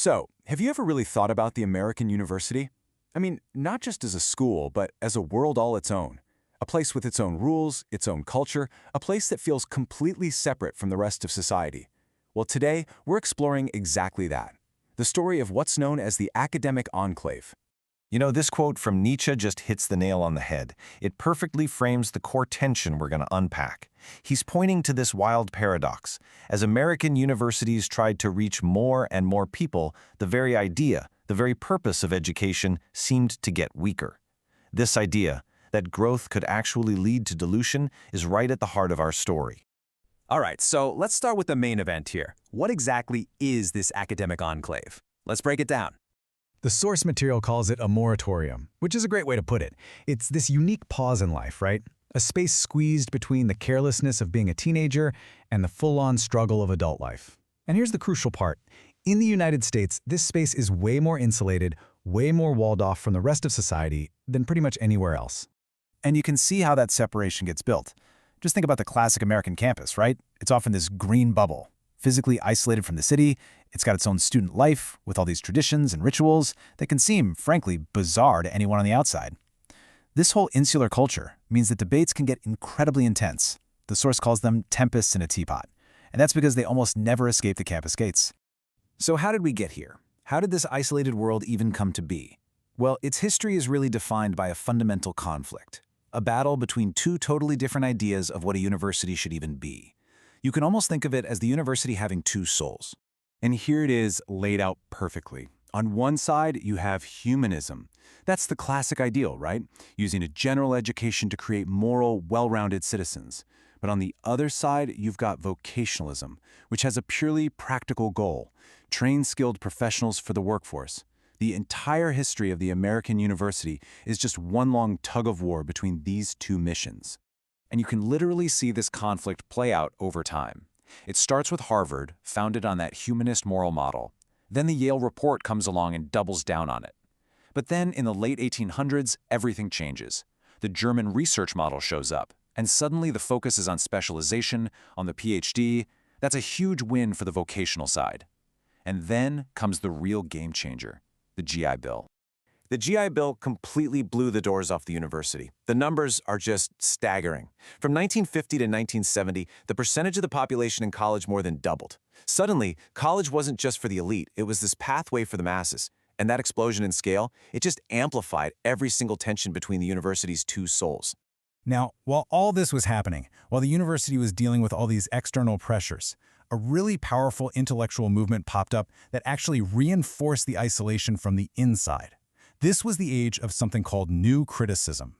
So, have you ever really thought about the American university? I mean, not just as a school, but as a world all its own. A place with its own rules, its own culture, a place that feels completely separate from the rest of society. Well, today, we're exploring exactly that. The story of what's known as the academic enclave. You know, this quote from Nietzsche just hits the nail on the head. It perfectly frames the core tension we're going to unpack. He's pointing to this wild paradox. As American universities tried to reach more and more people, the very idea, the very purpose of education seemed to get weaker. This idea, that growth could actually lead to dilution, is right at the heart of our story. All right, so let's start with the main event here. What exactly is this academic enclave? Let's break it down. The source material calls it a moratorium, which is a great way to put it. It's this unique pause in life, right? A space squeezed between the carelessness of being a teenager and the full-on struggle of adult life. And here's the crucial part. In the United States, this space is way more insulated, way more walled off from the rest of society than pretty much anywhere else. And you can see how that separation gets built. Just think about the classic American campus, right? It's often this green bubble, physically isolated from the city. It's got its own student life with all these traditions and rituals that can seem, frankly, bizarre to anyone on the outside. This whole insular culture means that debates can get incredibly intense. The source calls them tempests in a teapot. And that's because they almost never escape the campus gates. So how did we get here? How did this isolated world even come to be? Well, its history is really defined by a fundamental conflict. A battle between two totally different ideas of what a university should even be. You can almost think of it as the university having two souls. And here it is laid out perfectly. On one side, you have humanism. That's the classic ideal, right? Using a general education to create moral, well-rounded citizens. But on the other side, you've got vocationalism, which has a purely practical goal: train skilled professionals for the workforce. The entire history of the American university is just one long tug of war between these two missions. And you can literally see this conflict play out over time. It starts with Harvard, founded on that humanist moral model. Then the Yale report comes along and doubles down on it. But then in the late 1800s, everything changes. The German research model shows up, and suddenly the focus is on specialization, on the PhD. That's a huge win for the vocational side. And then comes the real game changer: the GI Bill. The GI Bill completely blew the doors off the university. The numbers are just staggering. From 1950 to 1970, the percentage of the population in college more than doubled. Suddenly, college wasn't just for the elite, it was this pathway for the masses. And that explosion in scale, it just amplified every single tension between the university's two souls. Now, while all this was happening, while the university was dealing with all these external pressures, a really powerful intellectual movement popped up that actually reinforced the isolation from the inside. This was the age of something called New Criticism.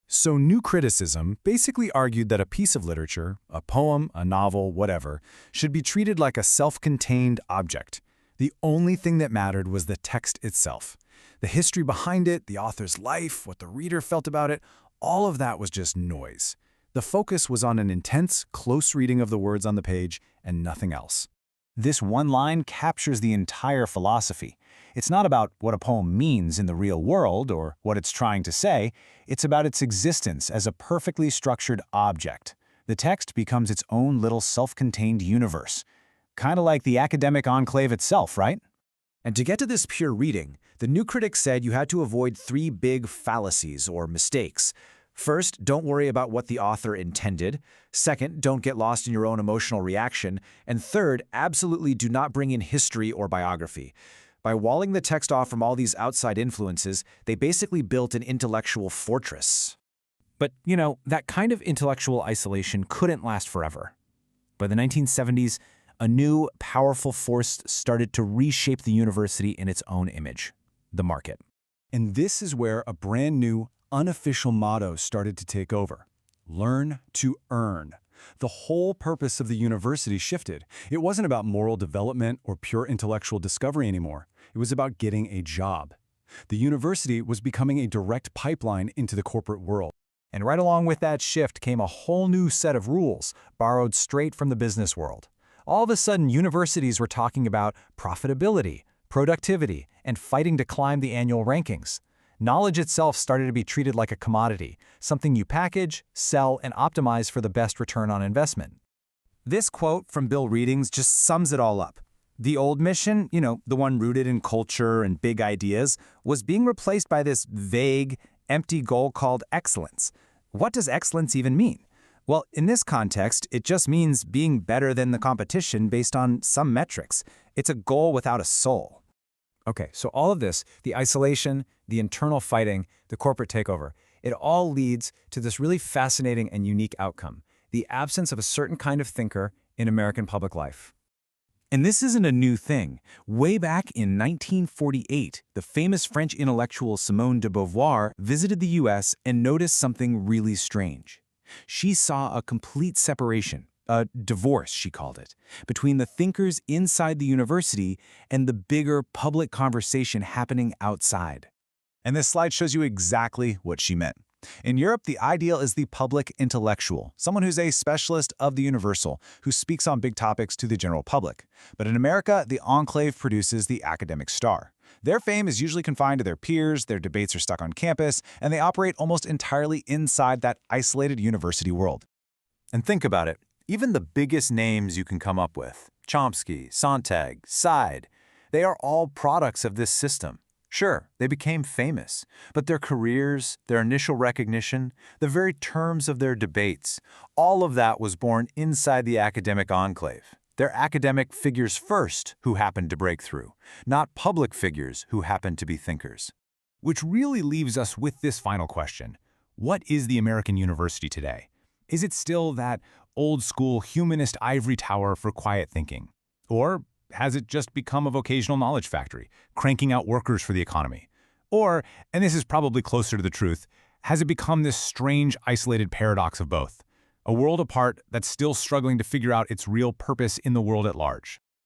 So New Criticism basically argued that a piece of literature, a poem, a novel, whatever, should be treated like a self-contained object. The only thing that mattered was the text itself. The history behind it, the author's life, what the reader felt about it, all of that was just noise. The focus was on an intense, close reading of the words on the page and nothing else. This one line captures the entire philosophy. It's not about what a poem means in the real world or what it's trying to say. It's about its existence as a perfectly structured object. The text becomes its own little self-contained universe. Kind of like the academic enclave itself, right? And to get to this pure reading, the new critic said you had to avoid three big fallacies or mistakes. First, don't worry about what the author intended. Second, don't get lost in your own emotional reaction. And third, absolutely do not bring in history or biography. By walling the text off from all these outside influences, they basically built an intellectual fortress. But, that kind of intellectual isolation couldn't last forever. By the 1970s, a new, powerful force started to reshape the university in its own image: the market. And this is where a brand new, unofficial motto started to take over: learn to earn. The whole purpose of the university shifted. It wasn't about moral development or pure intellectual discovery anymore. It was about getting a job. The university was becoming a direct pipeline into the corporate world. And right along with that shift came a whole new set of rules, borrowed straight from the business world. All of a sudden, universities were talking about profitability, productivity, and fighting to climb the annual rankings. Knowledge itself started to be treated like a commodity, something you package, sell, and optimize for the best return on investment. This quote from Bill Readings just sums it all up. The old mission, the one rooted in culture and big ideas, was being replaced by this vague, empty goal called excellence. What does excellence even mean? Well, in this context, it just means being better than the competition based on some metrics. It's a goal without a soul. Okay, so all of this, the isolation, the internal fighting, the corporate takeover, it all leads to this really fascinating and unique outcome, the absence of a certain kind of thinker in American public life. And this isn't a new thing. Way back in 1948, the famous French intellectual Simone de Beauvoir visited the US and noticed something really strange. She saw a complete separation, a divorce, she called it, between the thinkers inside the university and the bigger public conversation happening outside. And this slide shows you exactly what she meant. In Europe, the ideal is the public intellectual, someone who's a specialist of the universal, who speaks on big topics to the general public. But in America, the Enclave produces the academic star. Their fame is usually confined to their peers, their debates are stuck on campus, and they operate almost entirely inside that isolated university world. And think about it. Even the biggest names you can come up with, Chomsky, Sontag, Seid, they are all products of this system. Sure, they became famous, but their careers, their initial recognition, the very terms of their debates, all of that was born inside the academic enclave. They're academic figures first who happened to break through, not public figures who happened to be thinkers. Which really leaves us with this final question. What is the American university today? Is it still that old-school humanist ivory tower for quiet thinking? Or has it just become a vocational knowledge factory, cranking out workers for the economy? Or, and this is probably closer to the truth, has it become this strange, isolated paradox of both? A world apart that's still struggling to figure out its real purpose in the world at large?